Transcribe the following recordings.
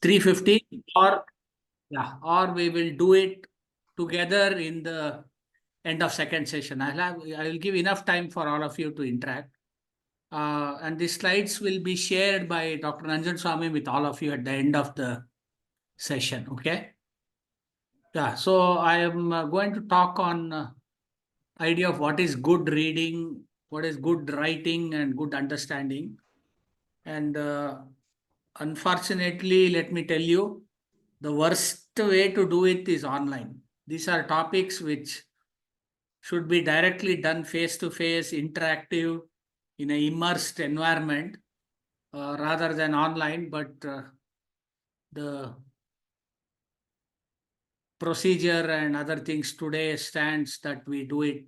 3:50, or yeah, or we will do it together in the end of second session. I will give enough time for all of you to interact. And the slides will be shared by Dr. Nanjan Swami with all of you at the end of the session. Okay. Yeah. So I am going to talk on idea of what is good reading, what is good writing, and good understanding. And unfortunately, let me tell you, the worst way to do it is online. These are topics which should be directly done face to face, interactive, in an immersed environment rather than online. But the procedure and other things today stands that we do it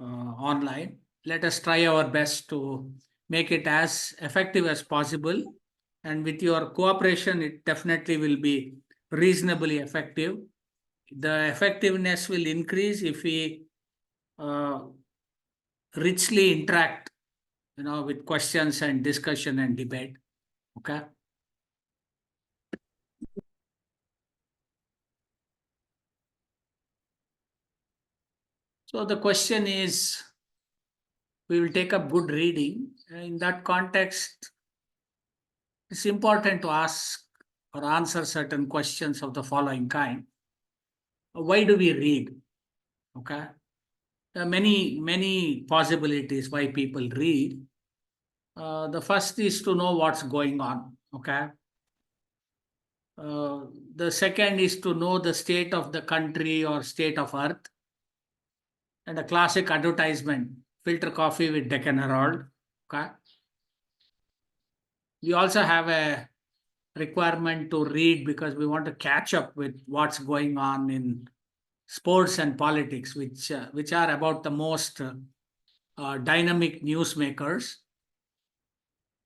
online. Let us try our best to make it as effective as possible. And with your cooperation, it definitely will be reasonably effective. The effectiveness will increase if we richly interact, with questions and discussion and debate. Okay. So the question is, we will take up good reading. In that context, it's important to ask or answer certain questions of the following kind. Why do we read? Okay. There are many possibilities why people read. The first is to know what's going on. Okay. The second is to know the state of the country or state of earth. And a classic advertisement, filter coffee with Deccan Herald. Okay. We also have a requirement to read because we want to catch up with what's going on in sports and politics, which are about the most dynamic newsmakers.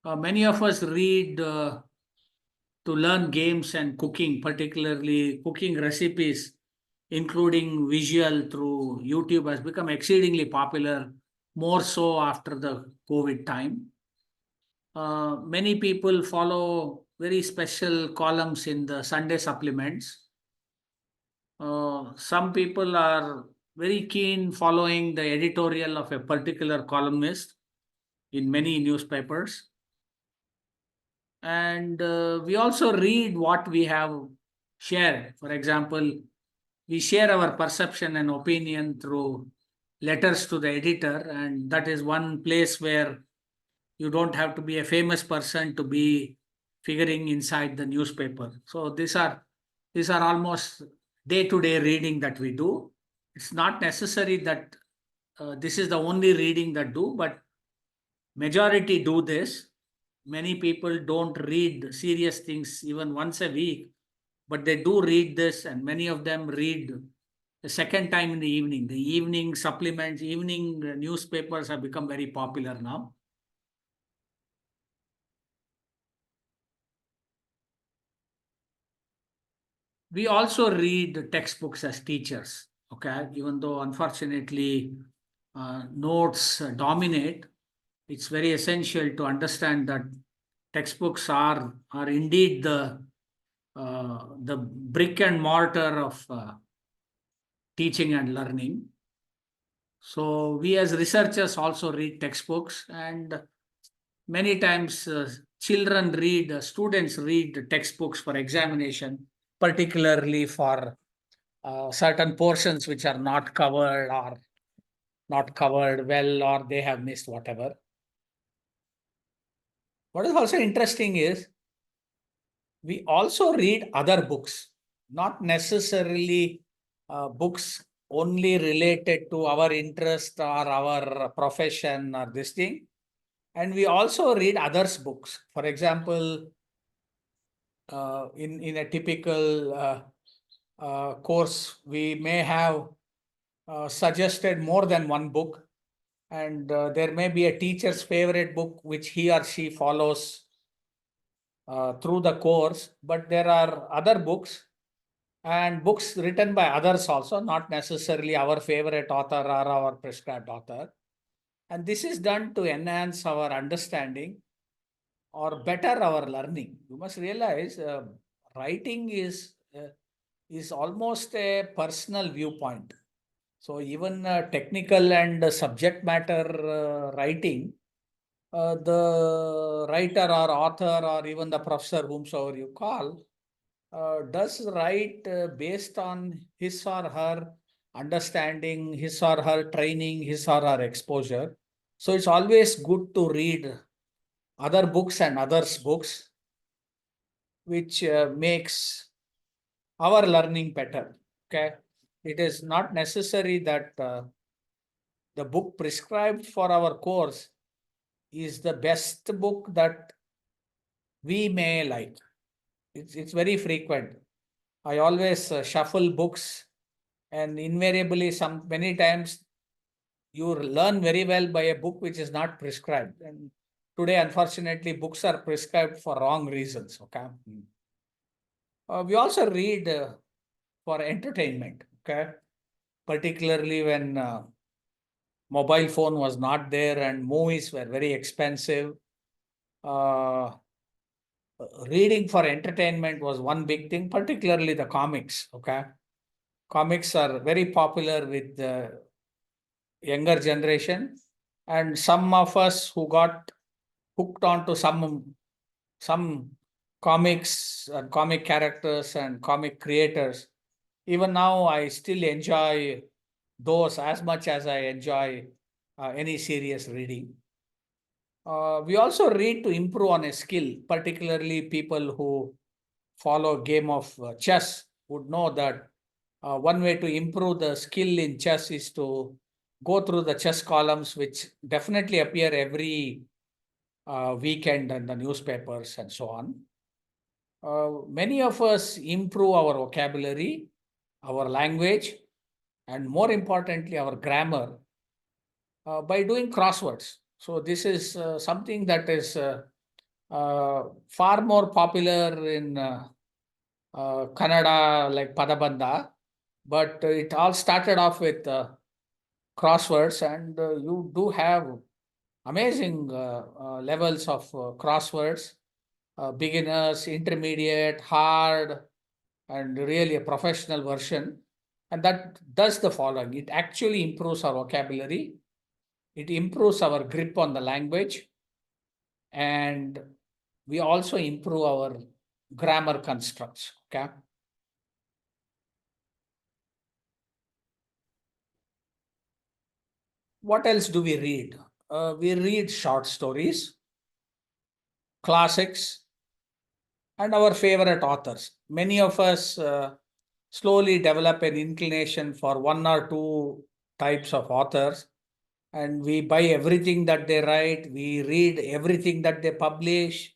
Many of us read to learn games and cooking, particularly cooking recipes, including visual through YouTube, has become exceedingly popular, more so after the COVID time. Many people follow very special columns in the Sunday supplements. Some people are very keen following the editorial of a particular columnist in many newspapers. And we also read what we have shared. For example, we share our perception and opinion through letters to the editor, and that is one place where you don't have to be a famous person to be figuring inside the newspaper. So these are almost day-to-day reading that we do. It's not necessary that this is the only reading that do, but majority do this. Many people don't read serious things even once a week, but they do read this, and many of them read the second time in the evening. The evening supplements, evening newspapers have become very popular now. We also read textbooks as teachers, okay? Even though unfortunately notes dominate, it's very essential to understand that textbooks are indeed the brick and mortar of teaching and learning. So we as researchers also read textbooks, and many times students read textbooks for examination, particularly for certain portions which are not covered or not covered well, or they have missed whatever. What is also interesting is we also read other books, not necessarily books only related to our interest or our profession or this thing. And we also read others' books. For example, in a typical course, we may have suggested more than one book, and there may be a teacher's favorite book which he or she follows through the course, but there are other books and books written by others also, not necessarily our favorite author or our prescribed author. And this is done to enhance our understanding or better our learning. You must realize writing is almost a personal viewpoint. So even technical and subject matter writing, the writer or author or even the professor, whomsoever you call, does write based on his or her understanding, his or her training, his or her exposure. So it's always good to read other books and others' books, which makes our learning better. Okay. It is not necessary that the book prescribed for our course is the best book that we may like. It's very frequent. I always shuffle books, and invariably, many times you learn very well by a book which is not prescribed. And today, unfortunately, books are prescribed for wrong reasons. Okay. We also read for entertainment. Okay, particularly when mobile phone was not there and movies were very expensive. Uh, Reading for entertainment was one big thing, particularly the comics. Okay, comics are very popular with the younger generation, and some of us who got hooked onto some comics and comic characters and comic creators. Even now, I still enjoy those as much as I enjoy any serious reading. We also read to improve on a skill, particularly people who follow game of chess would know that one way to improve the skill in chess is to go through the chess columns, which definitely appear every weekend in the newspapers and so on. Many of us improve our vocabulary, our language, and more importantly, our grammar by doing crosswords. So this is something that is far more popular in Kannada, like Padabandha, but it all started off with crosswords, and you do have amazing levels of crosswords, beginners, intermediate, hard, and really a professional version. And that does the following: it actually improves our vocabulary, it improves our grip on the language, and we also improve our grammar constructs. Okay. What else do we read? We read short stories, classics, and our favorite authors. Many of us slowly develop an inclination for one or two types of authors, and we buy everything that they write, we read everything that they publish.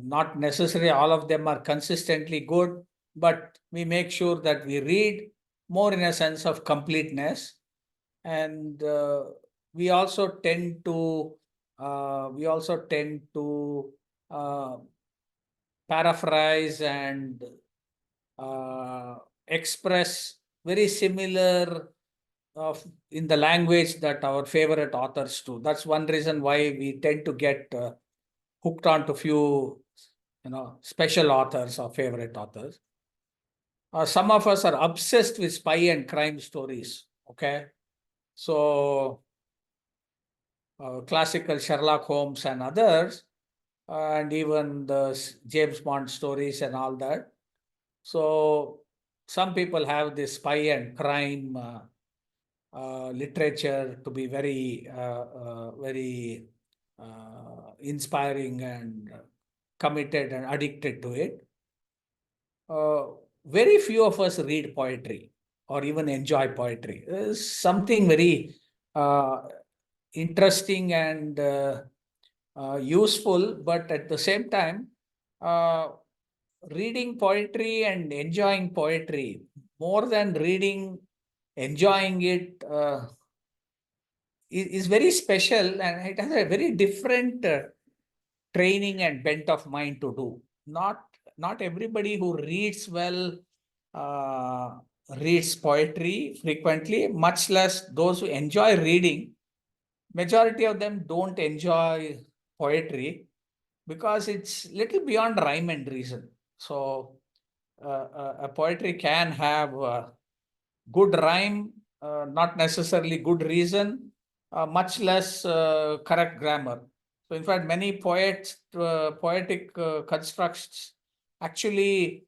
Not necessarily all of them are consistently good, but we make sure that we read more in a sense of completeness. And we also tend to uh, paraphrase and express very similar of in the language that our favorite authors do. That's one reason why we tend to get hooked on to few, special authors or favorite authors. Some of us are obsessed with spy and crime stories. Okay, so classical Sherlock Holmes and others, and even the James Bond stories and all that. So some people have this spy and crime literature to be very inspiring and committed and addicted to it. Uh, very few of us read poetry or even enjoy poetry. It's something very interesting and useful, but at the same time, uh, reading poetry and enjoying poetry more than reading, enjoying it is very special, and it has a very different training and bent of mind to do. Not everybody who reads well uh, reads poetry frequently, much less those who enjoy reading. Majority of them don't enjoy poetry because it's little beyond rhyme and reason. So a poetry can have good rhyme, not necessarily good reason, much less correct grammar. So in fact, many poetic constructs actually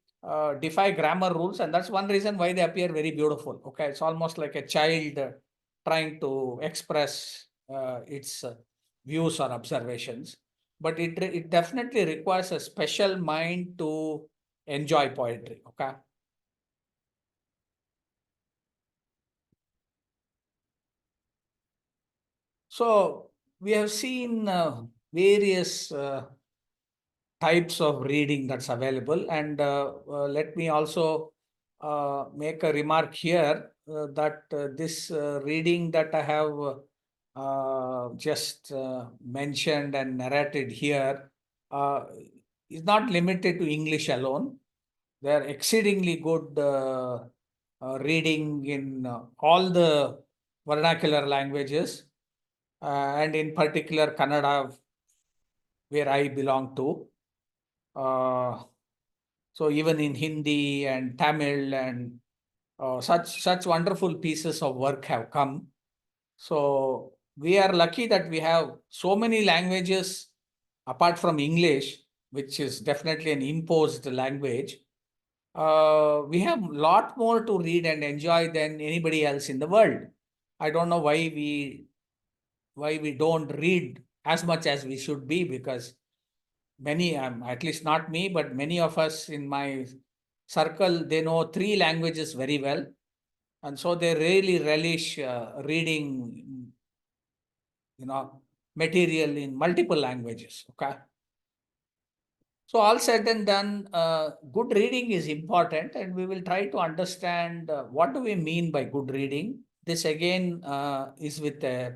defy grammar rules, and that's one reason why they appear very beautiful. Okay, it's almost like a child trying to express its views or observations. But it definitely requires a special mind to enjoy poetry. Okay. So we have seen various types of reading that's available, and let me also make a remark here that this reading that I have just mentioned and narrated here uh, is not limited to English alone. They are exceedingly good reading in all the vernacular languages, and in particular Kannada, where I belong to. Uh, so even in Hindi and Tamil and such wonderful pieces of work have come. So we are lucky that we have so many languages apart from English, which is definitely an imposed language. We have a lot more to read and enjoy than anybody else in the world. I don't know why we don't read as much as we should be, because many, at least not me, but many of us in my circle, they know three languages very well. And so they really relish reading, material in multiple languages. Okay. So all said and done, good reading is important, and we will try to understand what do we mean by good reading. This again is with a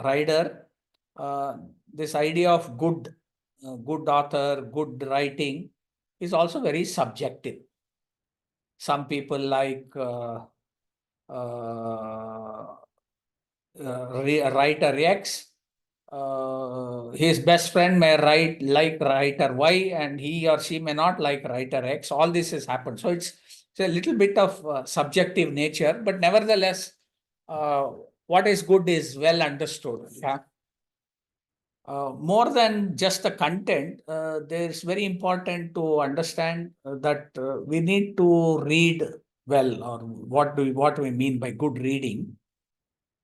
writer. This idea of good author, good writing is also very subjective. Some people like uh, writer X. His best friend may like writer Y, and he or she may not like writer X. All this has happened. So it's a little bit of subjective nature, but nevertheless, uh, what is good is well understood. Yeah. More than just the content, it's very important to understand that we need to read well, or what we mean by good reading.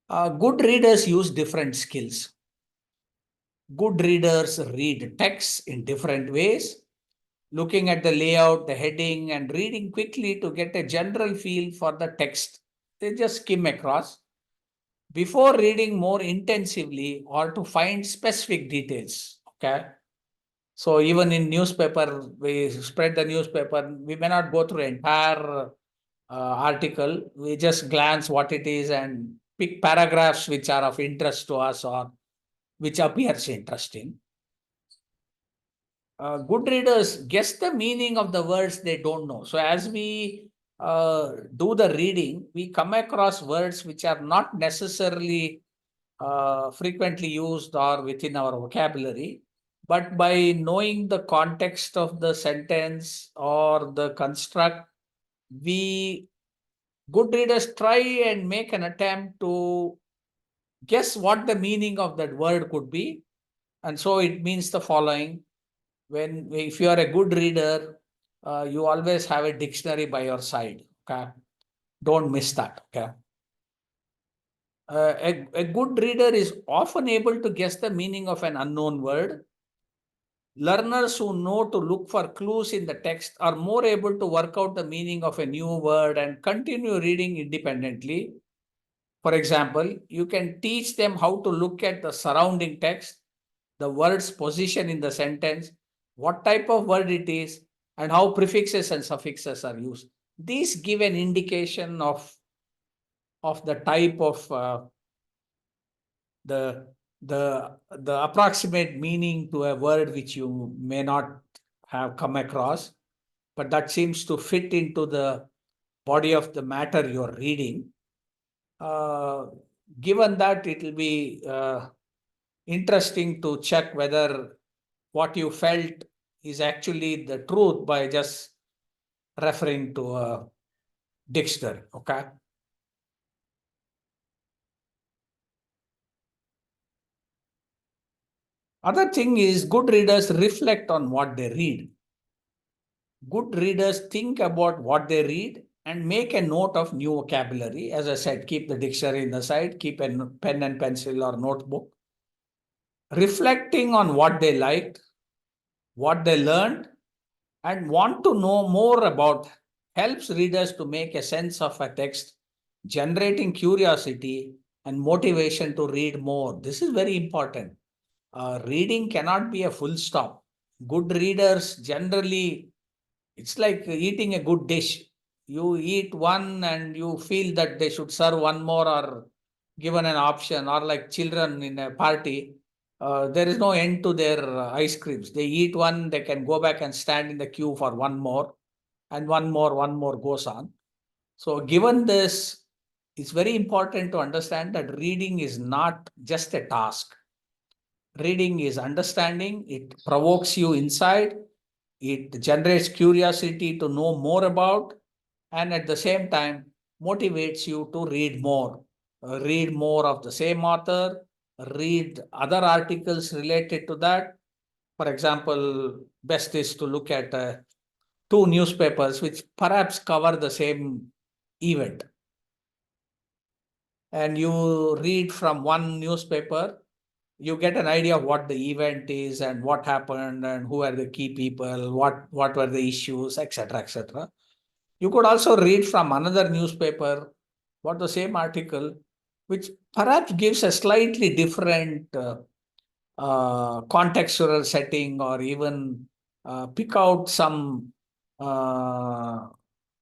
Good readers use different skills. Good readers read texts in different ways, looking at the layout, the heading, and reading quickly to get a general feel for the text. They just skim across before reading more intensively or to find specific details. Okay. So even in newspaper, we spread the newspaper. We may not go through entire article. We just glance what it is and pick paragraphs which are of interest to us or which appears interesting. Good readers guess the meaning of the words they don't know. So as we do the reading, we come across words which are not necessarily frequently used or within our vocabulary, but by knowing the context of the sentence or the construct, we good readers try and make an attempt to guess what the meaning of that word could be. And so it means the following: if you are a good reader, you always have a dictionary by your side. Okay, don't miss that. Okay. A good reader is often able to guess the meaning of an unknown word. Learners who know to look for clues in the text are more able to work out the meaning of a new word and continue reading independently. For example, you can teach them how to look at the surrounding text, the word's position in the sentence, what type of word it is, and how prefixes and suffixes are used. These give an indication of the type of the approximate meaning to a word which you may not have come across, but that seems to fit into the body of the matter you're reading. Given that, it will be interesting to check whether what you felt is actually the truth by just referring to a dictionary. Okay. Other thing is good readers reflect on what they read. Good readers think about what they read and make a note of new vocabulary. As I said, keep the dictionary in the side, keep a pen and pencil or notebook. Reflecting on what they liked, what they learned, and want to know more about helps readers to make a sense of a text, generating curiosity and motivation to read more. This is very important. Reading cannot be a full stop. Good readers generally, it's like eating a good dish. You eat one and you feel that they should serve one more or given an option, or like children in a party, there is no end to their ice creams. They eat one, they can go back and stand in the queue for one more, and one more goes on. So given this, it's very important to understand that reading is not just a task. Reading is understanding, it provokes you inside, it generates curiosity to know more about, and at the same time motivates you to read more. Read more of the same author, read other articles related to that. For example, best is to look at two newspapers which perhaps cover the same event. And you read from one newspaper, you get an idea of what the event is and what happened and who are the key people, what were the issues, etc., etc. You could also read from another newspaper what the same article, which perhaps gives a slightly different contextual setting, or even pick out some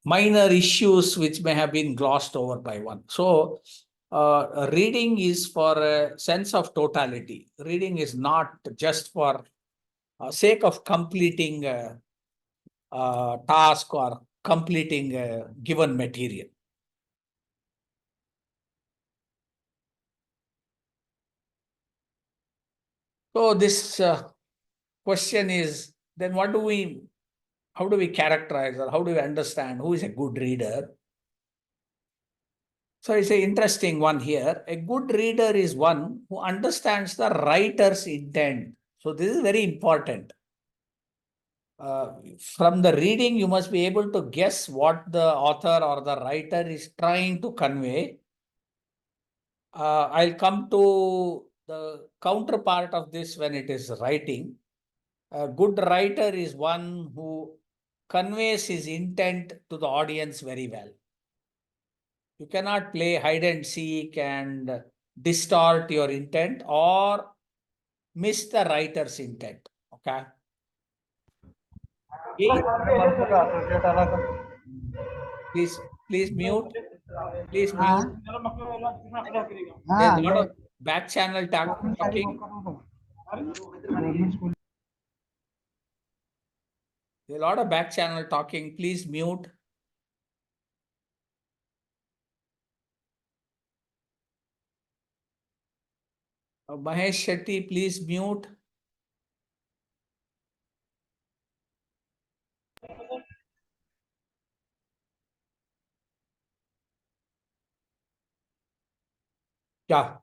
minor issues which may have been glossed over by one. So reading is for a sense of totality. Reading is not just for sake of completing a task or completing a given material. So this question is, then how do we characterize, or how do we understand who is a good reader? So it's an interesting one here. A good reader is one who understands the writer's intent. So this is very important. From the reading, you must be able to guess what the author or the writer is trying to convey. I'll come to the counterpart of this when it is writing. A good writer is one who conveys his intent to the audience very well. You cannot play hide and seek and distort your intent or miss the writer's intent. Okay. Please mute. Please mute. There's a lot of back channel talking. There's a lot of back channel talking. Please mute. Mahesh Shetty, please mute. Yeah.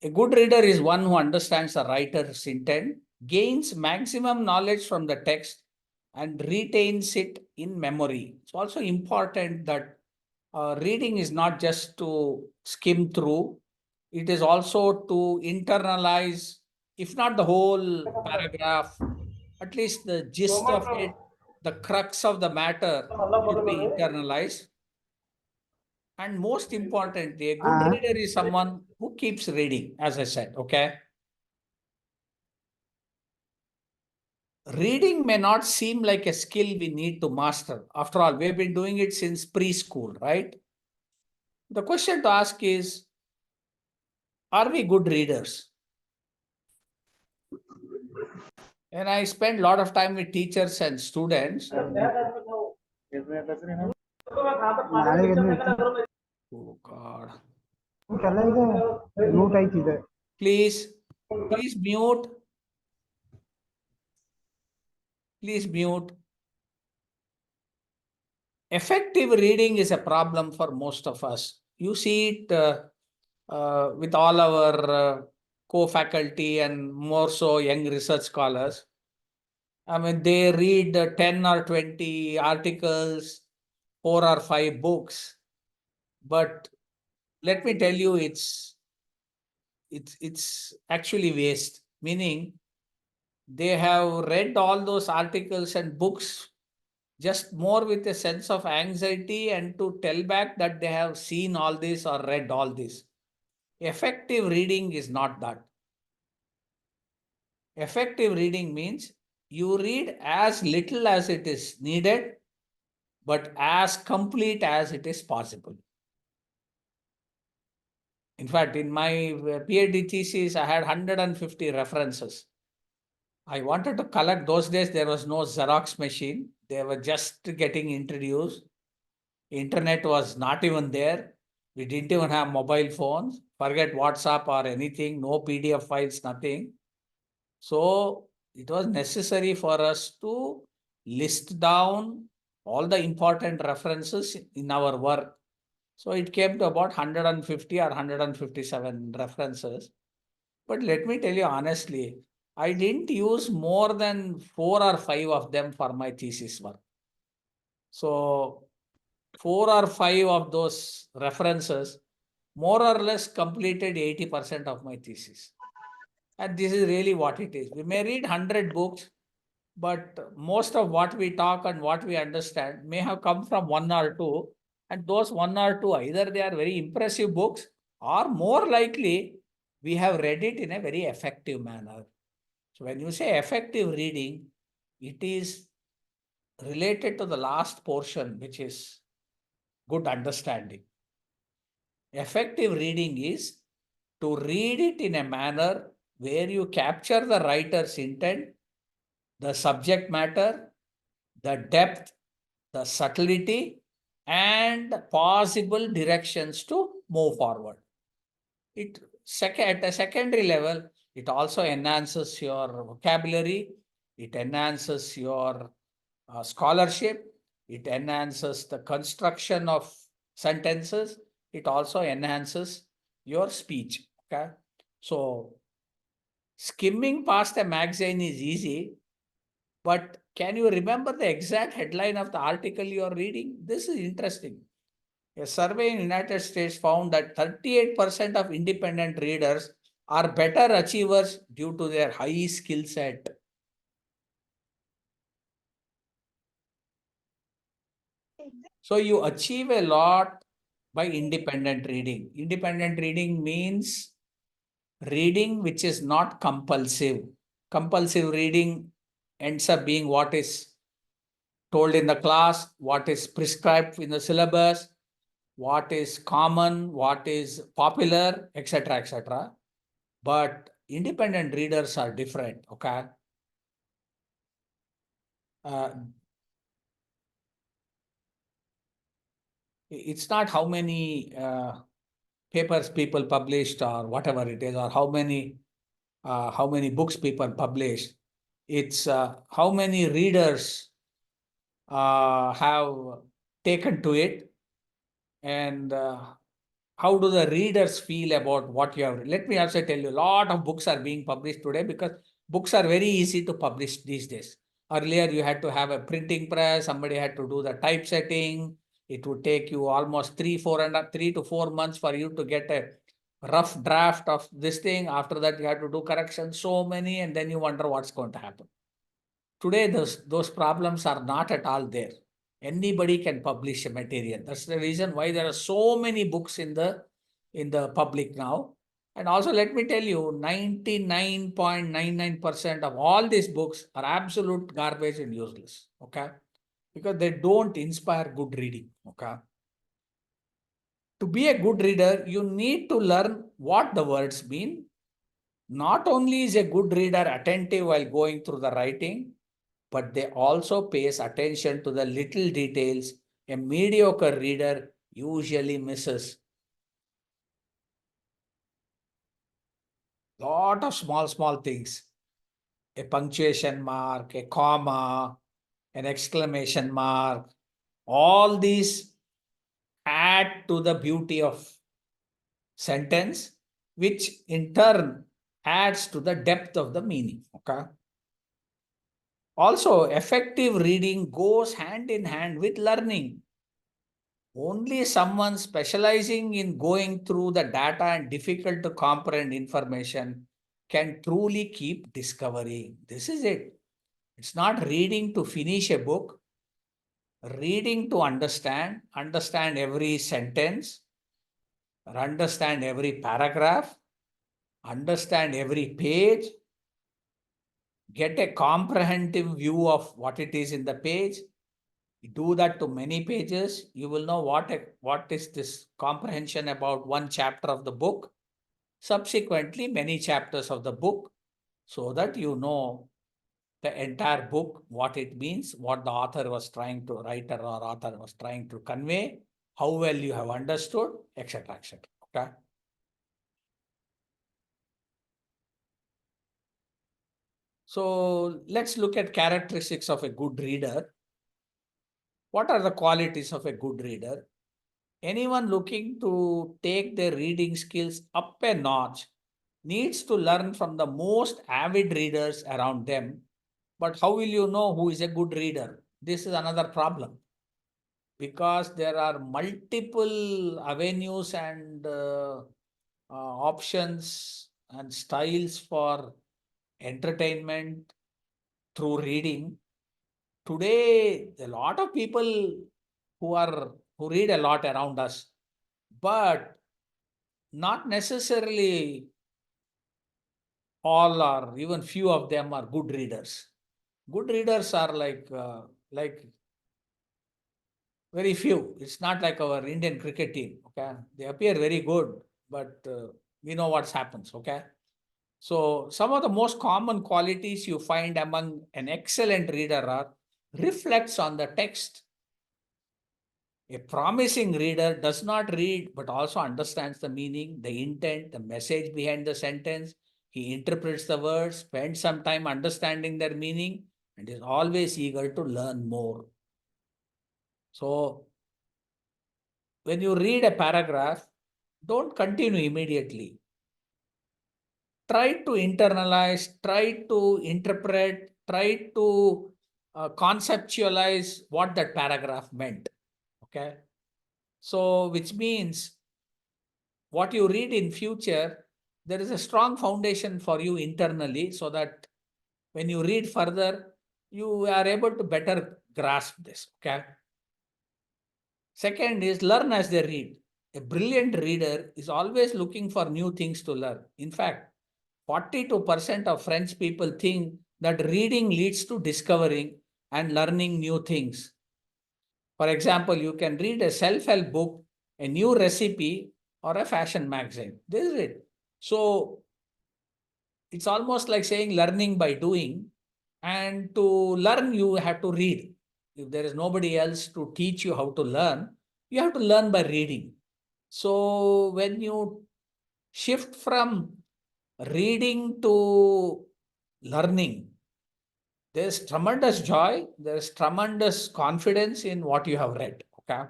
A good reader is one who understands the writer's intent, gains maximum knowledge from the text, and retains it in memory. It's also important that reading is not just to skim through, it is also to internalize, if not the whole paragraph, at least the gist of it, the crux of the matter should be internalized. And most importantly, a good reader is someone who keeps reading, as I said, okay? Reading may not seem like a skill we need to master. After all, we've been doing it since preschool, right? The question to ask is, are we good readers? And I spend a lot of time with teachers and students. Oh God. Please mute. Please mute. Effective reading is a problem for most of us. You see it with all our co-faculty and more so young research scholars. I mean, they read 10 or 20 articles, 4 or 5 books, but let me tell you, it's actually waste. Meaning, they have read all those articles and books just more with a sense of anxiety and to tell back that they have seen all this or read all this. Effective reading is not that. Effective reading means you read as little as it is needed, but as complete as it is possible. In fact, in my PhD thesis, I had 150 references. I wanted to collect. Those days, there was no Xerox machine. They were just getting introduced. Internet was not even there. We didn't even have mobile phones. Forget WhatsApp or anything. No PDF files, nothing. So it was necessary for us to list down all the important references in our work. So it came to about 150 or 157 references. But let me tell you honestly, I didn't use more than 4 or 5 of them for my thesis work. So 4 or 5 of those references more or less completed 80% of my thesis. And this is really what it is. We may read 100 books, but most of what we talk and what we understand may have come from 1 or 2. And those 1 or 2, either they are very impressive books or more likely we have read it in a very effective manner. So when you say effective reading, it is related to the last portion, which is good understanding. Effective reading is to read it in a manner where you capture the writer's intent, the subject matter, the depth, the subtlety, and possible directions to move forward. At a secondary level, it also enhances your vocabulary, it enhances your scholarship, it enhances the construction of sentences, it also enhances your speech. Okay, so skimming past a magazine is easy, but can you remember the exact headline of the article you are reading? This is interesting. A survey in the United States found that 38% of independent readers are better achievers due to their high skill set. So you achieve a lot by independent reading. Independent reading means reading which is not compulsive. Compulsive reading ends up being what is told in the class, what is prescribed in the syllabus, what is common, what is popular, etc., etc. But independent readers are different, okay? It's not how many papers people published or whatever it is, or how many books people published. It's how many readers have taken to it, and how do the readers feel about what you have read. Let me also tell you, a lot of books are being published today because books are very easy to publish these days. Earlier, you had to have a printing press, somebody had to do the typesetting. It would take you almost 3 to 4 months for you to get a rough draft of this thing. After that, you have to do corrections, so many, and then you wonder what's going to happen. Today, those problems are not at all there. Anybody can publish a material. That's the reason why there are so many books in the public now. And also, let me tell you, 99.99% of all these books are absolute garbage and useless. Okay, because they don't inspire good reading. Okay. To be a good reader, you need to learn what the words mean. Not only is a good reader attentive while going through the writing, but they also pays attention to the little details a mediocre reader usually misses. Lot of small things. a punctuation mark, a comma, an exclamation mark. All these add to the beauty of sentence, which in turn adds to the depth of the meaning. Okay. Also, effective reading goes hand in hand with learning. Only someone specializing in going through the data and difficult to comprehend information can truly keep discovering. This is it. It's not reading to finish a book, reading to understand every sentence, understand every paragraph, understand every page, get a comprehensive view of what it is in the page. You do that to many pages, you will know what is this comprehension about one chapter of the book, subsequently many chapters of the book, so that you know the entire book, what it means, what the author was trying to, writer or author was trying to convey, how well you have understood, etc., etc. Okay. So let's look at characteristics of a good reader. What are the qualities of a good reader? Anyone looking to take their reading skills up a notch needs to learn from the most avid readers around them. But how will you know who is a good reader? This is another problem, because there are multiple avenues and options and styles for entertainment through reading. Today, a lot of people who read a lot around us, but not necessarily all or even few of them are good readers. Good readers are like very few. It's not like our Indian cricket team. Okay, they appear very good, but we know what happens. Okay, so some of the most common qualities you find among an excellent reader are reflects on the text. A promising reader does not read but also understands the meaning, the intent, the message behind the sentence. He interprets the words, spends some time understanding their meaning, and is always eager to learn more. So, when you read a paragraph, don't continue immediately. Try to internalize, try to interpret, try to conceptualize what that paragraph meant. Okay. So, which means what you read in future, there is a strong foundation for you internally, so that when you read further, you are able to better grasp this. Okay. Second is learn as they read. A brilliant reader is always looking for new things to learn. In fact, 42% of French people think that reading leads to discovering and learning new things. For example, you can read a self-help book, a new recipe, or a fashion magazine. This is it. So it's almost like saying learning by doing. And to learn, you have to read. If there is nobody else to teach you how to learn, you have to learn by reading. So when you shift from reading to learning, there's tremendous joy, there's tremendous confidence in what you have read. Okay.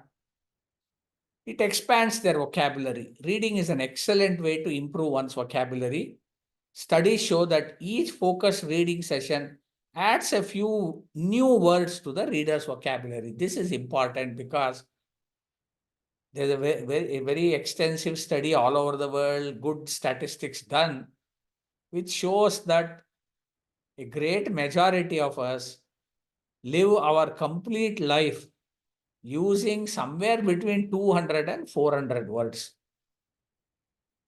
It expands their vocabulary. Reading is an excellent way to improve one's vocabulary. Studies show that each focused reading session adds a few new words to the reader's vocabulary. This is important because there's a very extensive study all over the world, good statistics done, which shows that a great majority of us live our complete life using somewhere between 200 and 400 words.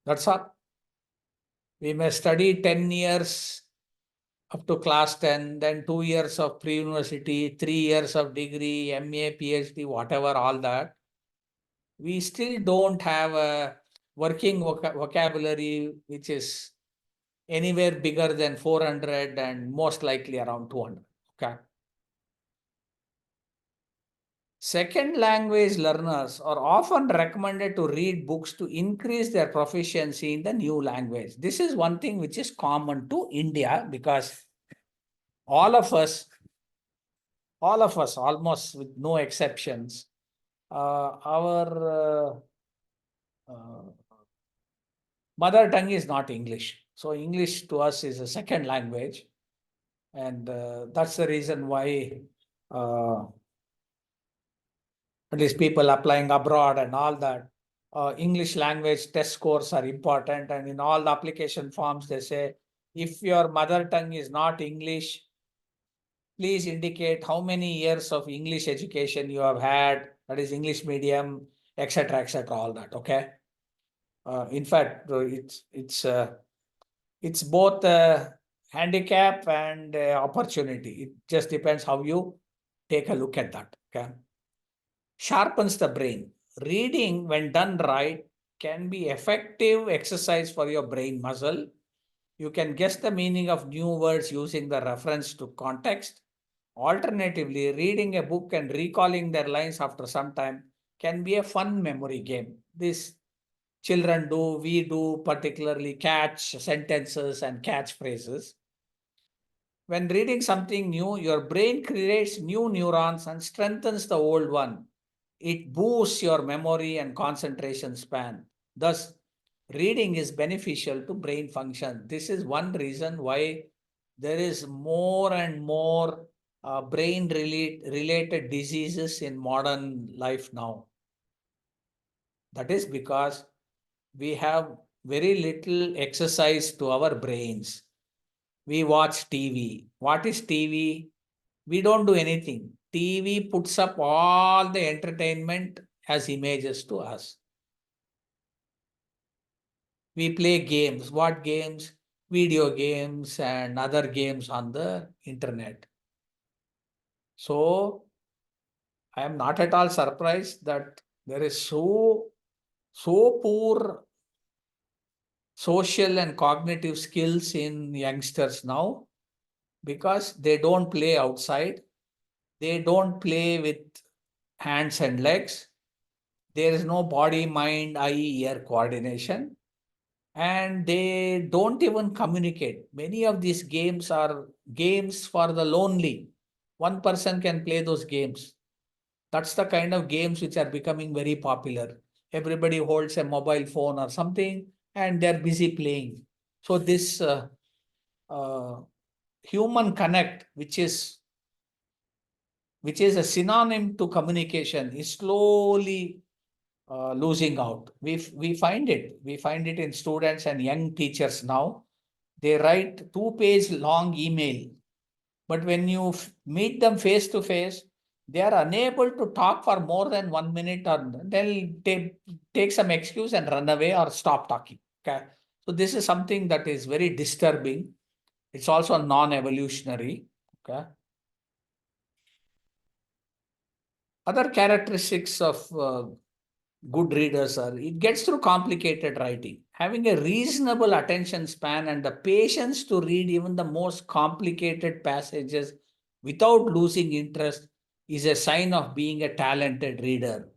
That's all. We may study 10 years up to class 10, then 2 years of pre-university, 3 years of degree, MA, PhD, whatever, all that. We still don't have a working vocabulary which is anywhere bigger than 400 and most likely around 200. Okay. Second language learners are often recommended to read books to increase their proficiency in the new language. This is one thing which is common to India, because all of us, almost with no exceptions, our mother tongue is not English. So English to us is a second language. And that's the reason why at least people applying abroad and all that, English language test scores are important. And in all the application forms, they say, if your mother tongue is not English, please indicate how many years of English education you have had, that is English medium, etc., all that. Okay. In fact, it's both a handicap and opportunity. It just depends how you take a look at that. Okay. Sharpens the brain. Reading, when done right, can be effective exercise for your brain muscle. You can guess the meaning of new words using the reference to context. Alternatively, reading a book and recalling their lines after some time can be a fun memory game. This children do, we do, particularly catch sentences and catch phrases. When reading something new, your brain creates new neurons and strengthens the old one. It boosts your memory and concentration span. Thus, reading is beneficial to brain function. This is one reason why there is more and more brain related diseases in modern life now. That is because we have very little exercise to our brains. We watch TV. What is TV? We don't do anything. TV puts up all the entertainment as images to us. We play games. What games? Video games and other games on the internet. So I am not at all surprised that there is so poor social and cognitive skills in youngsters now, because they don't play outside. They don't play with hands and legs. There is no body, mind, eye, ear coordination. And they don't even communicate. Many of these games are games for the lonely. One person can play those games. That's the kind of games which are becoming very popular. Everybody holds a mobile phone or something and they're busy playing. So this uh, human connect, which is a synonym to communication, is slowly losing out. We find it. We find it in students and young teachers now. They write 2-page long email, but when you meet them face to face, they are unable to talk for more than 1 minute, or they'll take some excuse and run away or stop talking. Okay. So this is something that is very disturbing. It's also non-evolutionary. Okay. Other characteristics of good readers are, it gets through complicated writing. Having a reasonable attention span and the patience to read even the most complicated passages without losing interest is a sign of being a talented reader.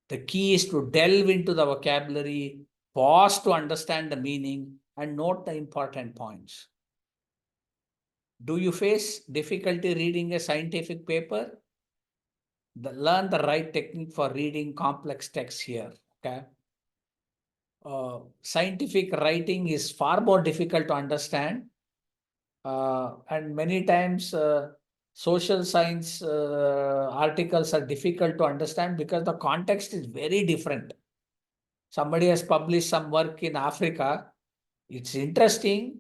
The key is to delve into the vocabulary, pause to understand the meaning, and note the important points. Do you face difficulty reading a scientific paper? Learn the right technique for reading complex texts here. Okay. Scientific writing is far more difficult to understand. And many times social science articles are difficult to understand because the context is very different. Somebody has published some work in Africa. It's interesting,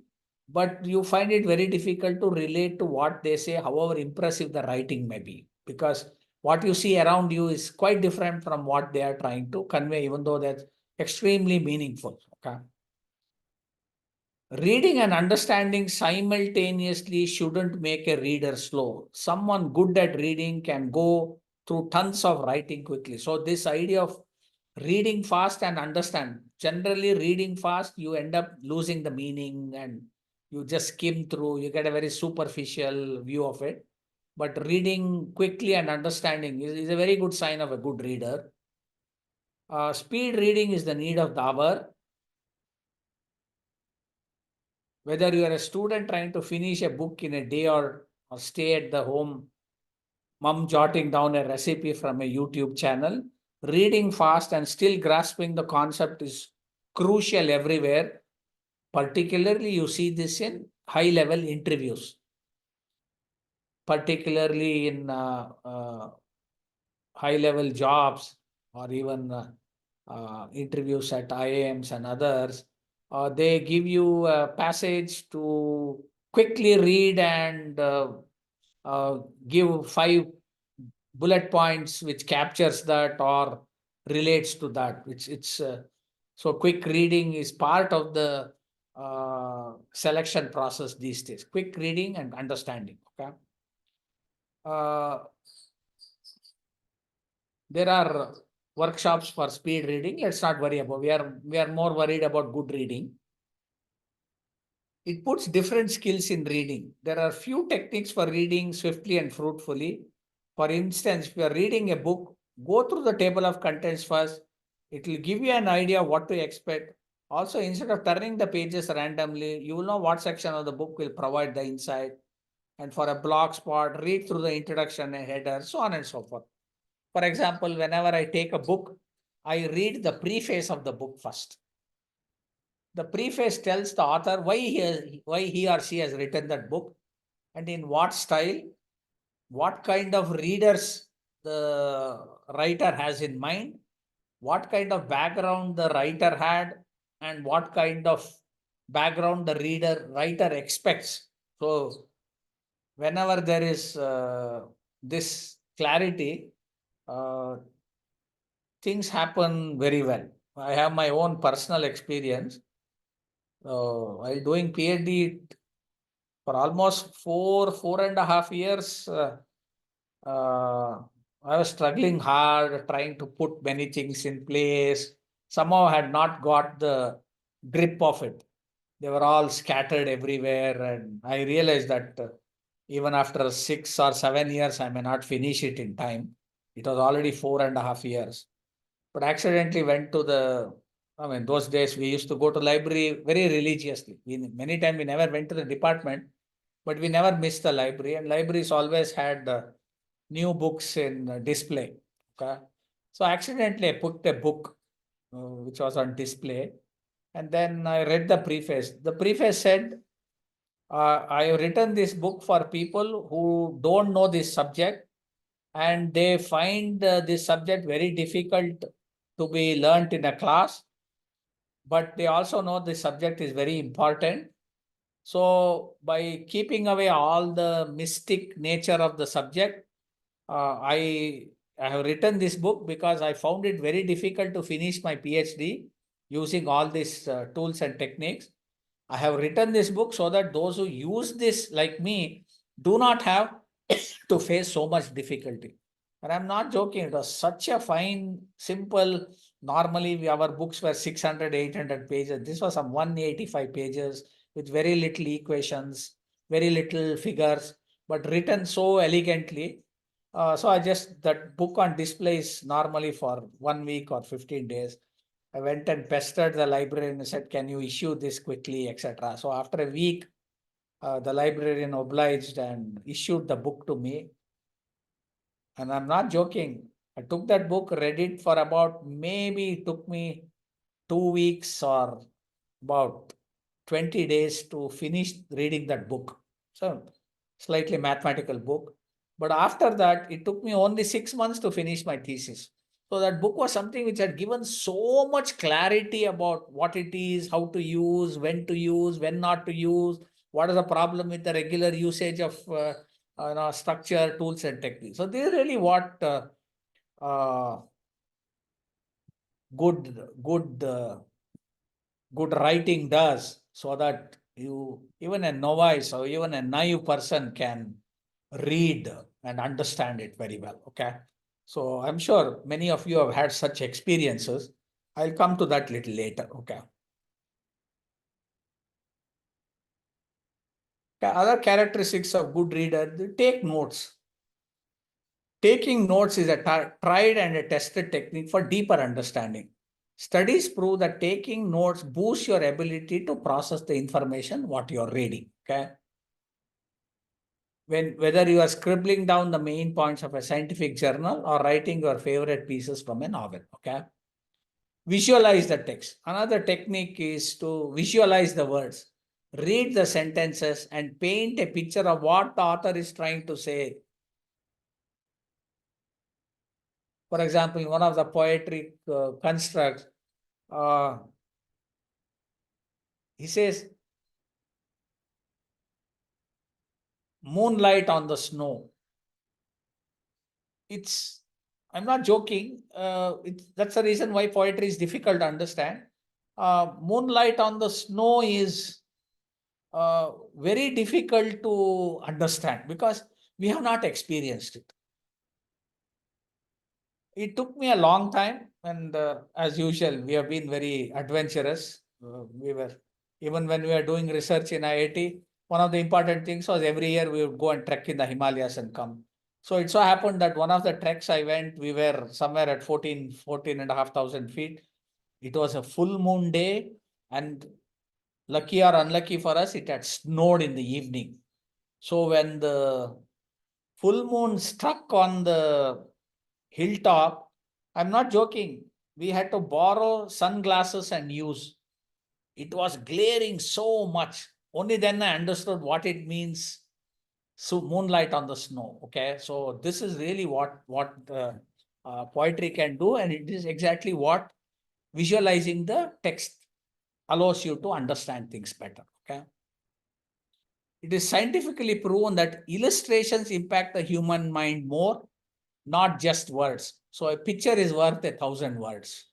but you find it very difficult to relate to what they say, however impressive the writing may be, because what you see around you is quite different from what they are trying to convey, even though that's extremely meaningful. Okay. Reading and understanding simultaneously shouldn't make a reader slow. Someone good at reading can go through tons of writing quickly. So this idea of reading fast and understand. Generally, reading fast, you end up losing the meaning and you just skim through, you get a very superficial view of it. But reading quickly and understanding is a very good sign of a good reader. Speed reading is the need of the hour. Whether you are a student trying to finish a book in a day or or stay at the home, mom jotting down a recipe from a YouTube channel, reading fast and still grasping the concept is crucial everywhere. Particularly, you see this in high-level interviews, particularly in high-level jobs or even interviews at IIMs and others. They give you a passage to quickly read and give 5 bullet points which captures that or relates to that, which it's so quick reading is part of the selection process these days. Quick reading and understanding. Okay. There are workshops for speed reading. Let's not worry about. We are more worried about good reading. It puts different skills in reading. There are few techniques for reading swiftly and fruitfully. For instance, if you are reading a book, go through the table of contents first. It will give you an idea what to expect. Also, instead of turning the pages randomly, you will know what section of the book will provide the insight. And for a blog spot, read through the introduction and header, so on and so forth. For example, whenever I take a book, I read the preface of the book first. The preface tells the author why he or she has written that book and in what style, what kind of readers the writer has in mind, what kind of background the writer had, and what kind of background the writer expects. So whenever there is this clarity, things happen very well. I have my own personal experience. While doing PhD for almost 4.5 years, I was struggling hard, trying to put many things in place. Somehow had not got the grip of it. They were all scattered everywhere. And I realized that even after 6 or 7 years, I may not finish it in time. It was already 4.5 years. But accidentally went to those days we used to go to library very religiously. Many times we never went to the department, but we never missed the library. And libraries always had new books in display. Okay. So accidentally I put a book which was on display. And then I read the preface. The preface said, I have written this book for people who don't know this subject and they find this subject very difficult to be learnt in a class, but they also know the subject is very important. So by keeping away all the mystic nature of the subject, I have written this book because I found it very difficult to finish my PhD using all these tools and techniques. I have written this book so that those who use this like me do not have to face so much difficulty. And I'm not joking. It was such a fine, simple. Normally, our books were 600, 800 pages. This was some 185 pages with very little equations, very little figures, but written so elegantly. So that book on display is normally for 1 week or 15 days. I went and pestered the librarian and said, can you issue this quickly, etc. So after a week, the librarian obliged and issued the book to me. And I'm not joking. I took that book, read it for maybe it took me 2 weeks or about 20 days to finish reading that book. So slightly mathematical book. But after that, it took me only 6 months to finish my thesis. So that book was something which had given so much clarity about what it is, how to use, when not to use, what is the problem with the regular usage of structure, tools, and techniques. So this is really what good writing does, so that even a novice or even a naive person can read and understand it very well. Okay. So I'm sure many of you have had such experiences. I'll come to that little later. Okay. Other characteristics of good reader, they take notes. Taking notes is a tried and a tested technique for deeper understanding. Studies prove that taking notes boosts your ability to process the information what you're reading. Okay. whether you are scribbling down the main points of a scientific journal or writing your favorite pieces from a novel. Okay. Visualize the text. Another technique is to visualize the words. Read the sentences and paint a picture of what the author is trying to say. For example, in one of the poetry constructs, he says, moonlight on the snow. I'm not joking. That's the reason why poetry is difficult to understand. Moonlight on the snow is very difficult to understand because we have not experienced it. It took me a long time, and as usual, we have been very adventurous. Even when we were doing research in IIT, one of the important things was every year we would go and trek in the Himalayas and come. So it so happened that one of the treks I went, we were somewhere at 14 and a half thousand feet. It was a full moon day, and lucky or unlucky for us, it had snowed in the evening. So when the full moon struck on the hilltop, I'm not joking, we had to borrow sunglasses and use. It was glaring so much. Only then I understood what it means. So moonlight on the snow. Okay, so this is really what poetry can do, and it is exactly what visualizing the text allows you to understand things better. Okay, it is scientifically proven that illustrations impact the human mind more, not just words. So a picture is worth 1,000 words.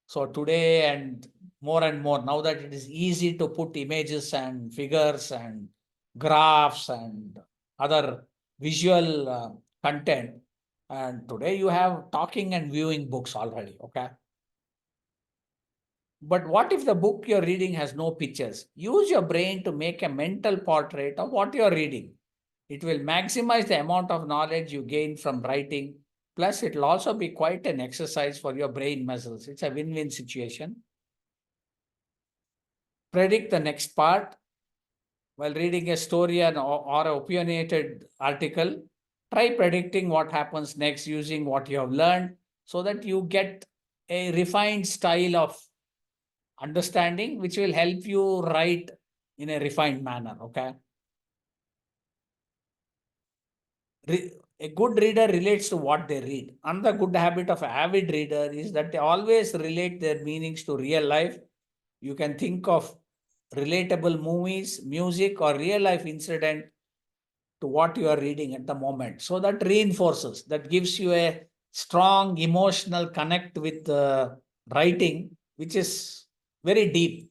So today and more, now that it is easy to put images and figures and graphs and other visual content, and today you have talking and viewing books already. Okay. But what if the book you're reading has no pictures? Use your brain to make a mental portrait of what you're reading. It will maximize the amount of knowledge you gain from writing. Plus, it will also be quite an exercise for your brain muscles. It's a win-win situation. Predict the next part. While reading a story or an opinionated article, try predicting what happens next using what you have learned so that you get a refined style of understanding, which will help you write in a refined manner. Okay. A good reader relates to what they read. Another good habit of an avid reader is that they always relate their meanings to real life. You can think of relatable movies, music, or real life incident to what you are reading at the moment. So that reinforces, that gives you a strong emotional connect with writing, which is very deep.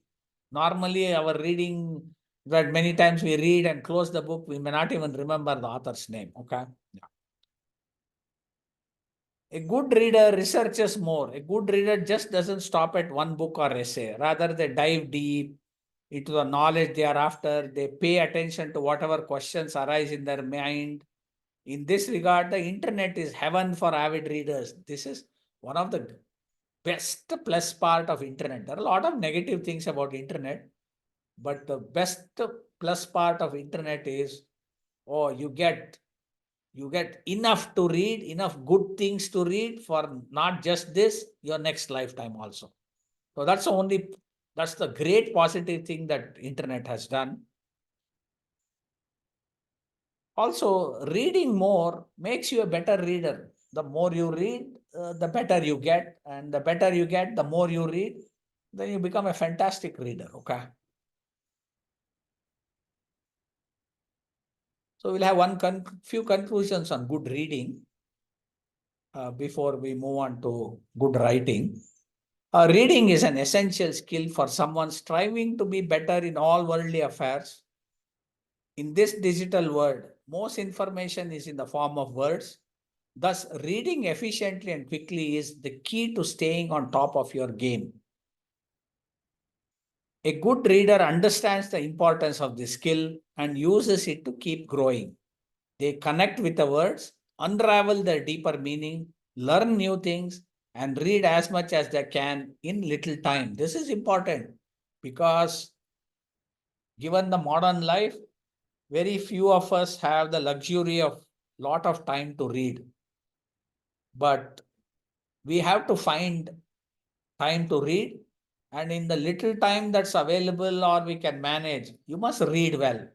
Normally, our reading, that many times we read and close the book, we may not even remember the author's name. Okay. Yeah. A good reader researches more. A good reader just doesn't stop at one book or essay. Rather, they dive deep into the knowledge they are after. They pay attention to whatever questions arise in their mind. In this regard, the internet is heaven for avid readers. This is one of the best plus part of internet. There are a lot of negative things about internet, but the best plus part of internet is, you get enough to read, enough good things to read for not just this, your next lifetime also. So that's the great positive thing that internet has done. Also, reading more makes you a better reader. The more you read, the better you get, and the better you get, the more you read, then you become a fantastic reader. Okay. So we'll have few conclusions on good reading before we move on to good writing. Reading is an essential skill for someone striving to be better in all worldly affairs. In this digital world, most information is in the form of words. Thus, reading efficiently and quickly is the key to staying on top of your game. A good reader understands the importance of this skill and uses it to keep growing. They connect with the words, unravel their deeper meaning, learn new things, and read as much as they can in little time. This is important because given the modern life, very few of us have the luxury of lot of time to read. But we have to find time to read, and in the little time that's available or we can manage, you must read well.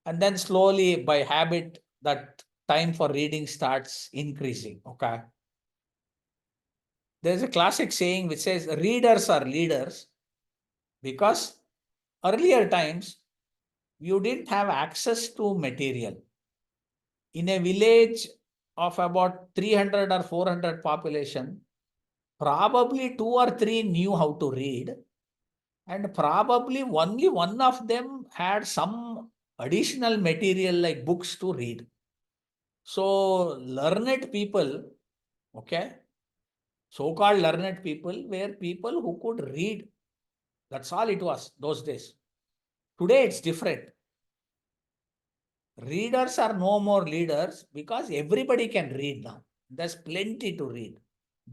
And then slowly, by habit, that time for reading starts increasing. Okay. There's a classic saying which says readers are leaders, because earlier times you didn't have access to material. In a village of about 300 or 400 population, probably 2 or 3 knew how to read, and probably only one of them had some additional material like books to read. So learned people, okay, so-called learned people were people who could read. That's all it was those days. Today it's different. Readers are no more leaders because everybody can read now. There's plenty to read.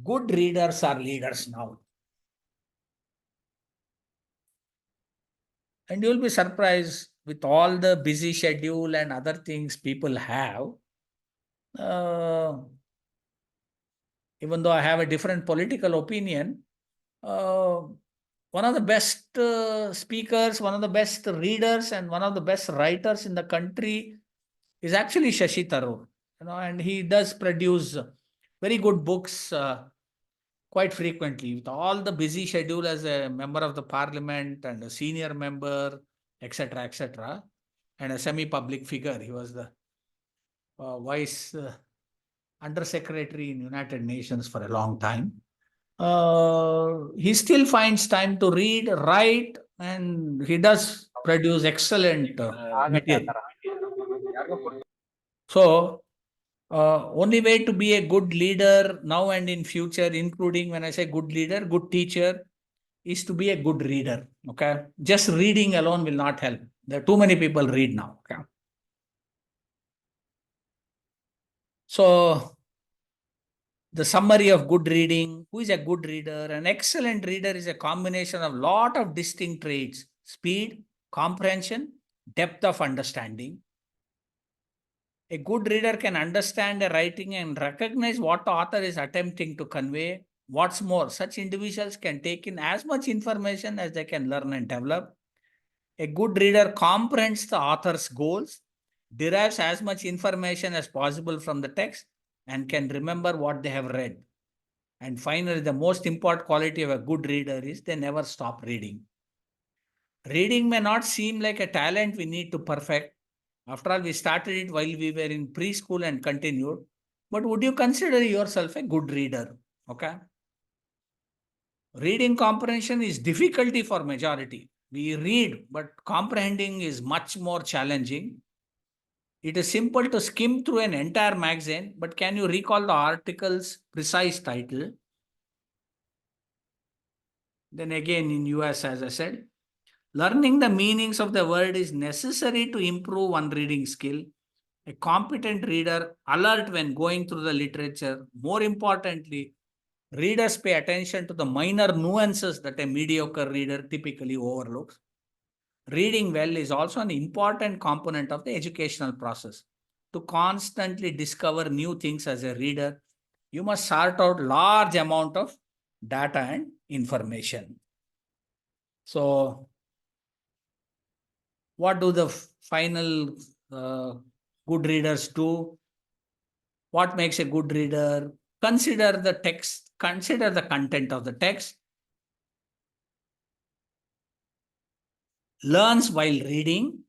Good readers are leaders now. And you'll be surprised with all the busy schedule and other things people have. Even though I have a different political opinion, one of the best speakers, one of the best readers, and one of the best writers in the country is actually Shashi Tharoor. And he does produce very good books quite frequently, with all the busy schedule as a member of the parliament and a senior member, etc., and a semi-public figure. He was the vice undersecretary in United Nations for a long time. He still finds time to read, write, and he does produce excellent material. So, only way to be a good leader now and in future, including when I say good leader, good teacher, is to be a good reader. Okay, just reading alone will not help. There are too many people read now. Okay, so the summary of good reading. Who is a good reader? An excellent reader is a combination of lot of distinct traits: speed, comprehension, depth of understanding. A good reader can understand a writing and recognize what the author is attempting to convey. What's more, such individuals can take in as much information as they can learn and develop. A good reader comprehends the author's goals, derives as much information as possible from the text, and can remember what they have read. And finally, the most important quality of a good reader is they never stop reading. Reading may not seem like a talent we need to perfect. After all, we started it while we were in preschool and continued. But would you consider yourself a good reader? Okay. Reading comprehension is difficulty for majority. We read, but comprehending is much more challenging. It is simple to skim through an entire magazine, but can you recall the article's precise title? Then again in US, as I said, learning the meanings of the word is necessary to improve one reading skill. A competent reader, alert when going through the literature. More importantly, readers pay attention to the minor nuances that a mediocre reader typically overlooks. Reading well is also an important component of the educational process. To constantly discover new things as a reader, you must sort out large amount of data and information. So, what do the final good readers do? What makes a good reader? Consider the text, consider the content of the text, learns while reading,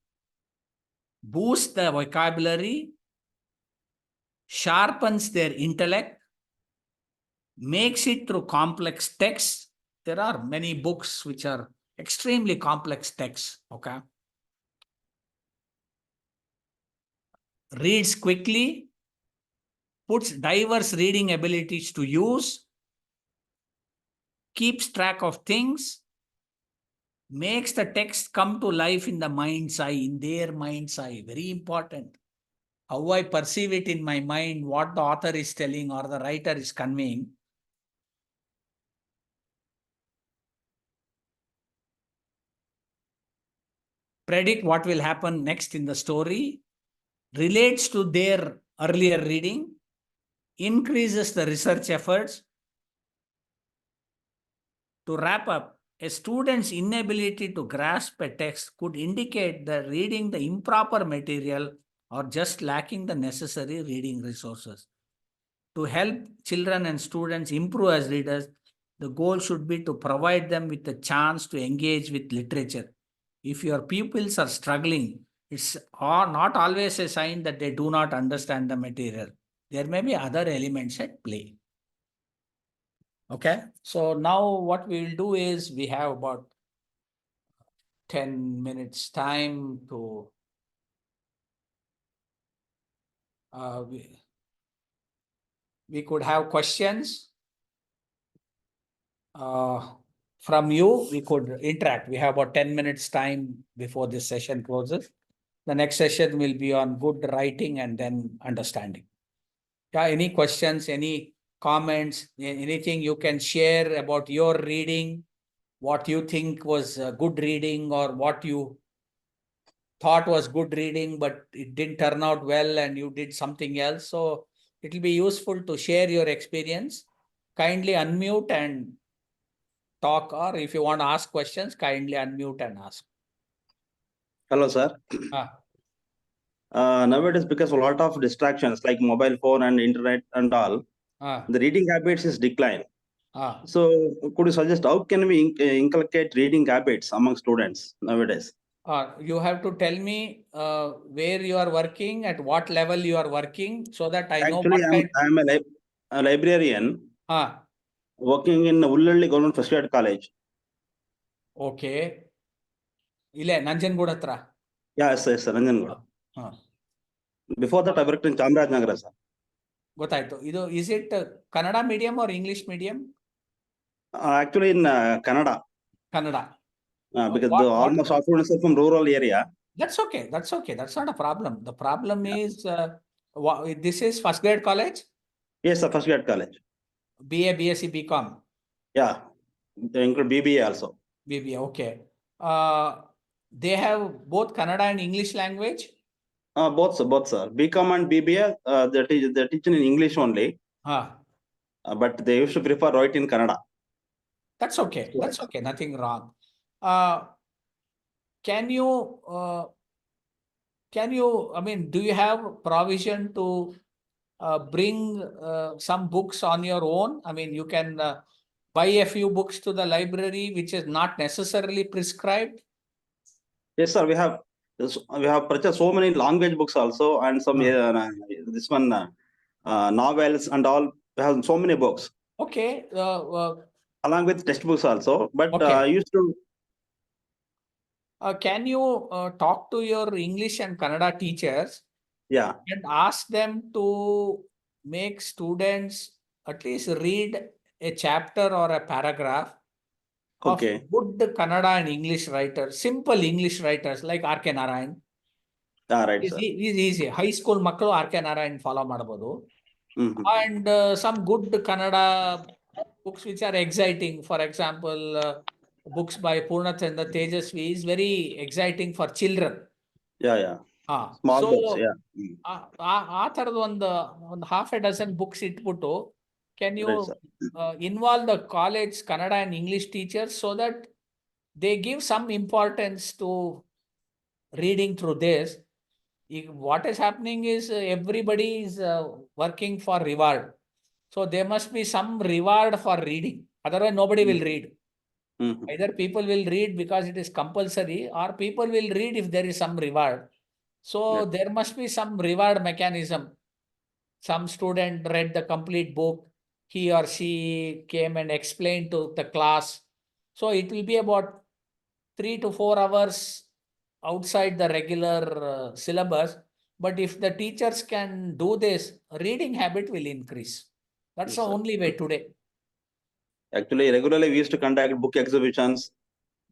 boosts the vocabulary, sharpens their intellect, makes it through complex texts. There are many books which are extremely complex texts, okay? Reads quickly, puts diverse reading abilities to use, keeps track of things, makes the text come to life in the mind's eye, in their mind's eye. Very important. How I perceive it in my mind, what the author is telling or the writer is conveying. predict what will happen next in the story, relates to their earlier reading, increases the research efforts. To wrap up, a student's inability to grasp a text could indicate that reading the improper material or just lacking the necessary reading resources. To help children and students improve as readers, the goal should be to provide them with a chance to engage with literature. If your pupils are struggling, it's not always a sign that they do not understand the material. There may be other elements at play. Okay, so now what we will do is we have about 10 minutes time to we could have questions from you. We could interact. We have about 10 minutes time before this session closes. The next session will be on good writing and then understanding. Yeah, any questions, any comments, anything you can share about your reading, what you think was good reading or what you thought was good reading, but it didn't turn out well and you did something else. So it will be useful to share your experience. Kindly unmute and talk, or if you want to ask questions, kindly unmute and ask. Hello, sir. Nowadays, because a lot of distractions like mobile phone and internet and all, the reading habits is decline. So, could you suggest how can we inculcate reading habits among students nowadays? You have to tell me where you are working, at what level you are working, so that I know Actually, what kind. I'm a librarian working in Ullalli Government First Grade College. Okay. Ile Nanjangud hatra. Yes, sir, Nanjangud. Before that, I worked in Chamarajanagar, sir. Gottaito. Is it Kannada medium or English medium? Actually, in Kannada. Kannada. Because almost all students are from rural area. That's okay. That's okay. That's not a problem. The problem is, this is first grade college? Yes, sir, first grade college. BA, BSc, BCom? Yeah, they include BBA also. BBA, okay. They have both Kannada and English language? Both, sir. BCom and BBA, they're teaching in English only. But they used to prefer write in Kannada. That's okay. That's okay. Nothing wrong. Can you, I mean, do you have provision to bring some books on your own? I mean, you can buy a few books to the library, which is not necessarily prescribed. Yes, sir. We have purchased so many language books also, and some this one novels and all. We have so many books. Okay. Along with textbooks also, but okay. used to. Can you talk to your English and Kannada teachers? Yeah. And ask them to make students at least read a chapter or a paragraph of good Kannada and English writers, simple English writers like R.K. Narayan. Right, sir. Is easy. High school makkalu R.K. Narayan follow madabodu. And some good Kannada books which are exciting. For example, books by Purnachandra Tejasvi is very exciting for children. Yeah. Small books, yeah. ಆ ಥರದ ಒಂದು half a dozen books ಇಟ್ಬಿಟ್ಟು can you involve the college Kannada and English teachers so that they give some importance to reading through this? What is happening is everybody is working for reward, so there must be some reward for reading, otherwise nobody will read. Either people will read because it is compulsory, or people will read if there is some reward. So there must be some reward mechanism. Some student read the complete book, he or she came and explained to the class. So it will be about 3 to 4 hours outside the regular syllabus. But if the teachers can do this, reading habit will increase. That's the only way today. Actually, regularly we used to conduct book exhibitions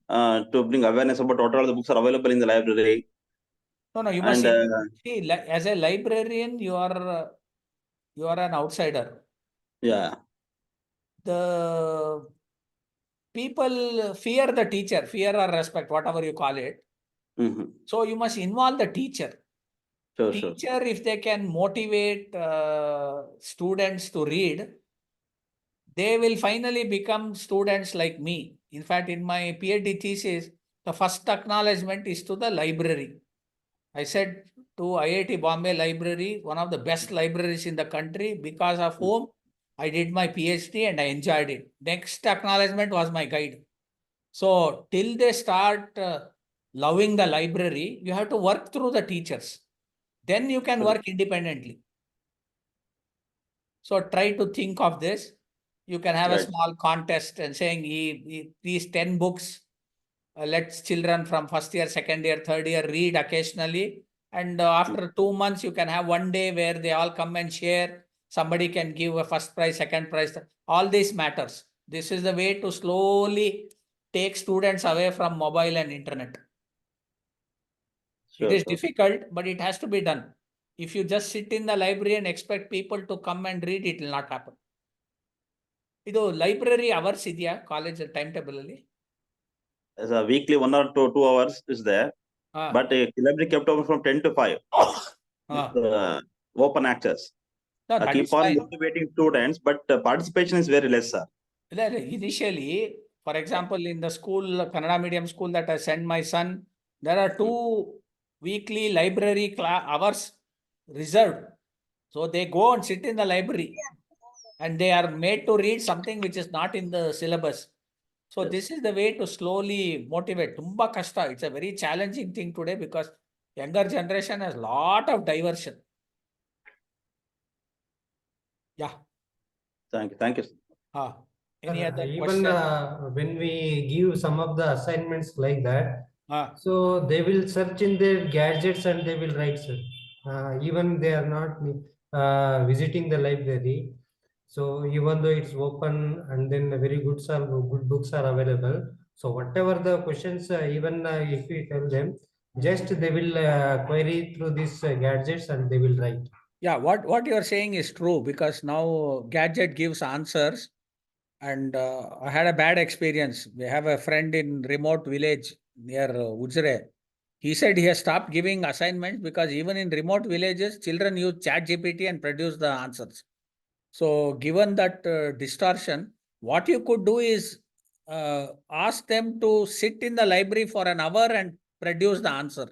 to bring awareness about what all the books are available in the library. No, you must see, as a librarian, you are an outsider. Yeah. The people fear the teacher, fear or respect, whatever you call it. So you must involve the teacher. Sure. Teacher, if they can motivate students to read, they will finally become students like me. In fact, in my PhD thesis, the first acknowledgement is to the library. I said to IIT Bombay Library, one of the best libraries in the country, because of whom I did my PhD and I enjoyed it. Next acknowledgement was my guide. So till they start loving the library, you have to work through the teachers. Then you can work independently. So try to think of this. You can have a small contest and saying these 10 books, let children from first year, second year, third year read occasionally. And after 2 months, you can have one day where they all come and share. Somebody can give a first prize, second prize. All this matters. This is the way to slowly take students away from mobile and internet. It is difficult, but it has to be done. If you just sit in the library and expect people to come and read, it will not happen. Idu library hours idya college timetable alli? As a weekly 1 or 2 hours is there, but library kept open from 10 to 5. Open access. No, keep on motivating students, but participation is very less, sir. Initially, for example, in the school, Kannada medium school that I send my son, there are 2 weekly library hours reserved. So they go and sit in the library and they are made to read something which is not in the syllabus. So this is the way to slowly motivate. Tumba kashta. It's a very challenging thing today because younger generation has lot of diversion. Yeah. Thank you. Any other even question? When we give some of the assignments like that, so they will search in their gadgets and they will write, sir. Even they are not visiting the library. So even though it's open and then very good books are available, so whatever the questions, even if we tell them, just they will query through these gadgets and they will write. Yeah, what you are saying is true because now gadget gives answers. And I had a bad experience. We have a friend in remote village near Ujre. He said he has stopped giving assignments because even in remote villages, children use ChatGPT and produce the answers. So given that distortion, what you could do is ask them to sit in the library for an hour and produce the answer.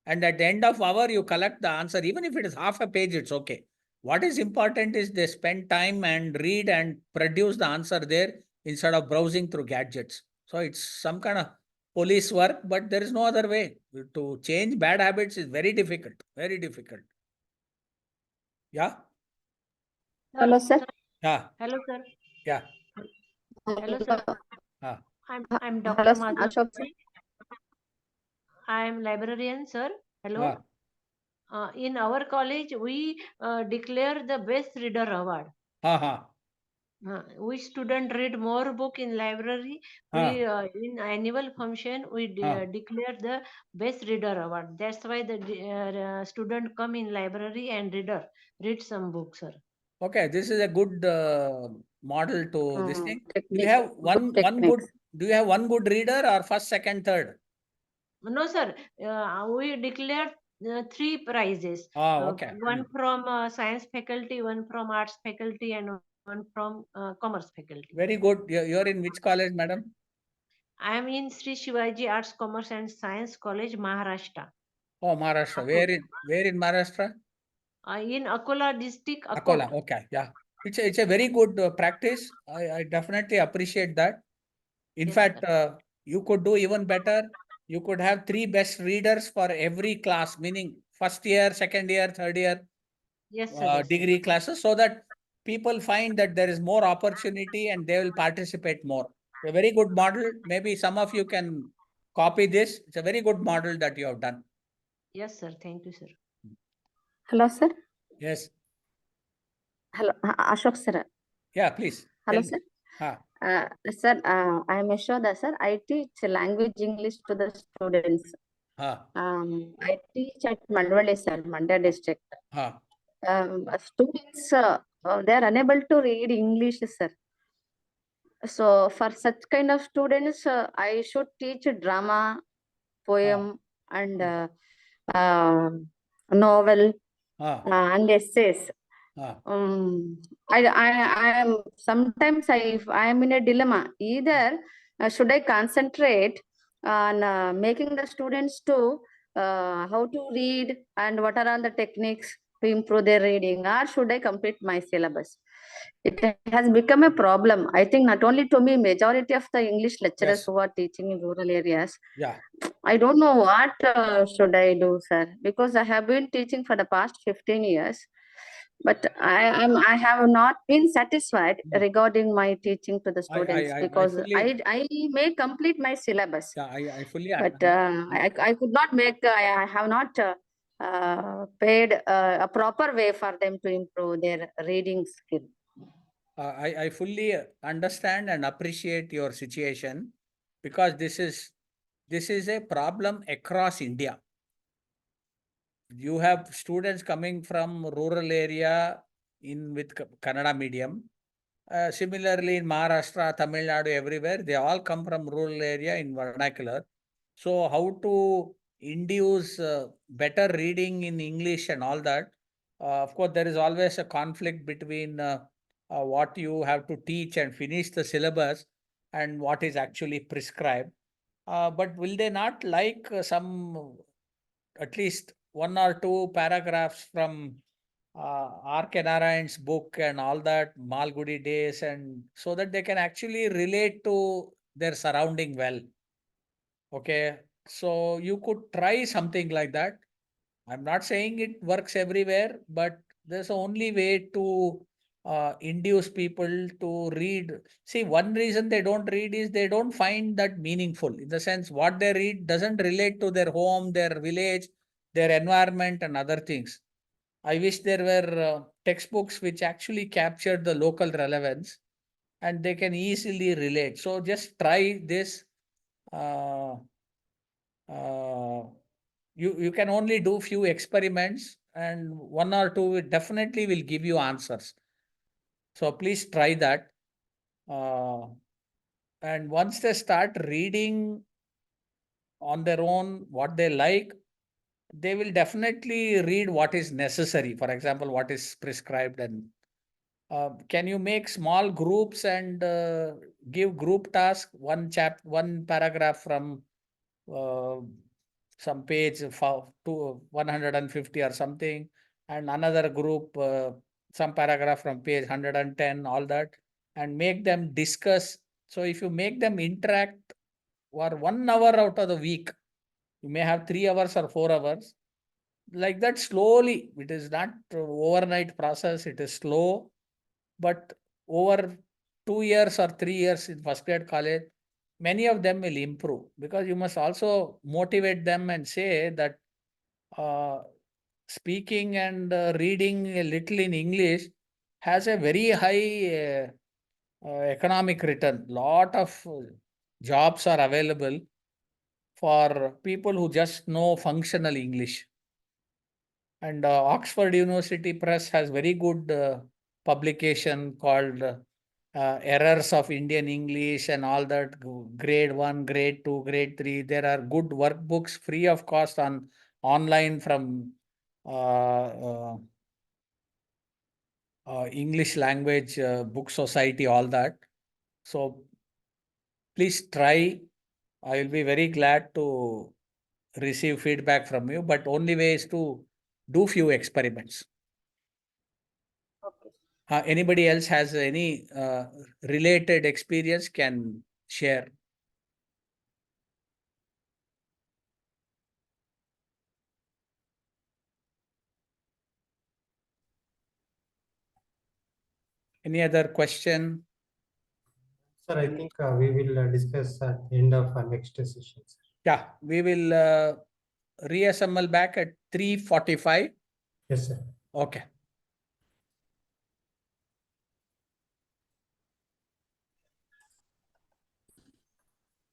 And at the end of hour, you collect the answer. Even if it is half a page, it's okay. What is important is they spend time and read and produce the answer there instead of browsing through gadgets. So it's some kind of police work, but there is no other way. To change bad habits is very difficult. Very difficult. Yeah? Hello, sir. Yeah. Hello, sir. Yeah. Hello, sir. I'm Dr. Hello, Madhu. Ashok, sir. I'm librarian, sir. Hello. In our college, we declare the best reader award. Which student read more book in library? We in annual function we declare the best reader award. That's why the student come in library and read some books, sir. Okay, this is a good model to this thing. Do you Technique. have one good? Do you have one good reader or first, second, third? No, sir. We declare 3 prizes. Okay. One from science faculty, one from arts faculty, and one from commerce faculty. Very good. You're in which college, madam? I am in Sri Shivaji Arts, Commerce and Science College, Maharashtra. Oh, Maharashtra. Where in Maharashtra? In Akola district. Akola. Okay. Yeah. It's a very good practice. I definitely appreciate that. In fact, you could do even better. You could have 3 best readers for every class, meaning first year, second year, third year, Yes, sir. degree classes, so that people find that there is more opportunity and they will participate more. A very good model. Maybe some of you can copy this. It's a very good model that you have done. Yes, sir. Thank you, sir. Hello, sir. Yes. Hello, Ashok, sir. Yeah, please. Hello, sir. Sir, I am Ashok, sir. I teach language English to the students. I teach at Mandwali, sir, Mandya district. Students, they are unable to read English, sir. So for such kind of students, I should teach drama, poem, and novel and essays. I am sometimes I am in a dilemma. Either should I concentrate on making the students to how to read and what are all the techniques to improve their reading, or should I complete my syllabus? It has become a problem. I think not only to me, majority of the English lecturers who are teaching in rural areas. I don't know what should I do, sir, because I have been teaching for the past 15 years. But I have not been satisfied regarding my teaching to the students because I may complete my syllabus. I fully But I could not make, I have not paid a proper way for them to improve their reading skill. I fully understand and appreciate your situation, because this is a problem across India. You have students coming from rural area with Kannada medium. Similarly, in Maharashtra, Tamil Nadu, everywhere, they all come from rural area in vernacular. So how to induce better reading in English and all that? Of course, there is always a conflict between what you have to teach and finish the syllabus and what is actually prescribed. But will they not like some, at least one or two paragraphs from R.K. Narayan's book and all that, Malgudi days, and so that they can actually relate to their surrounding well? Okay, so you could try something like that. I'm not saying it works everywhere, but there's the only way to induce people to read. See, one reason they don't read is they don't find that meaningful, in the sense what they read doesn't relate to their home, their village, their environment and other things. I wish there were textbooks which actually captured the local relevance and they can easily relate. So just try this. You can only do few experiments, and one or two definitely will give you answers. So please try that. And once they start reading on their own what they like, they will definitely read what is necessary. For example, what is prescribed. And can you make small groups and give group task, one paragraph from some page to 150 or something, and another group some paragraph from page 110, all that, and make them discuss. So if you make them interact for 1 hour out of the week, you may have 3 hours or 4 hours, like that, slowly. It is not overnight process, it is slow, but over 2 years or 3 years in first grade college, many of them will improve, because you must also motivate them and say that speaking and reading a little in English has a very high economic return. Lot of jobs are available for people who just know functional English. And Oxford University Press has very good publication called Errors of Indian English and all that, grade 1, grade 2, grade 3. There are good workbooks free of cost online from English Language Book Society, all that. So please try. I will be very glad to receive feedback from you, but only way is to do few experiments. Anybody else has any related experience can share. Any other question? Sir, I think we will discuss at the end of our next session. Sir. Yeah, we will reassemble back at 3:45. Yes, sir. Okay.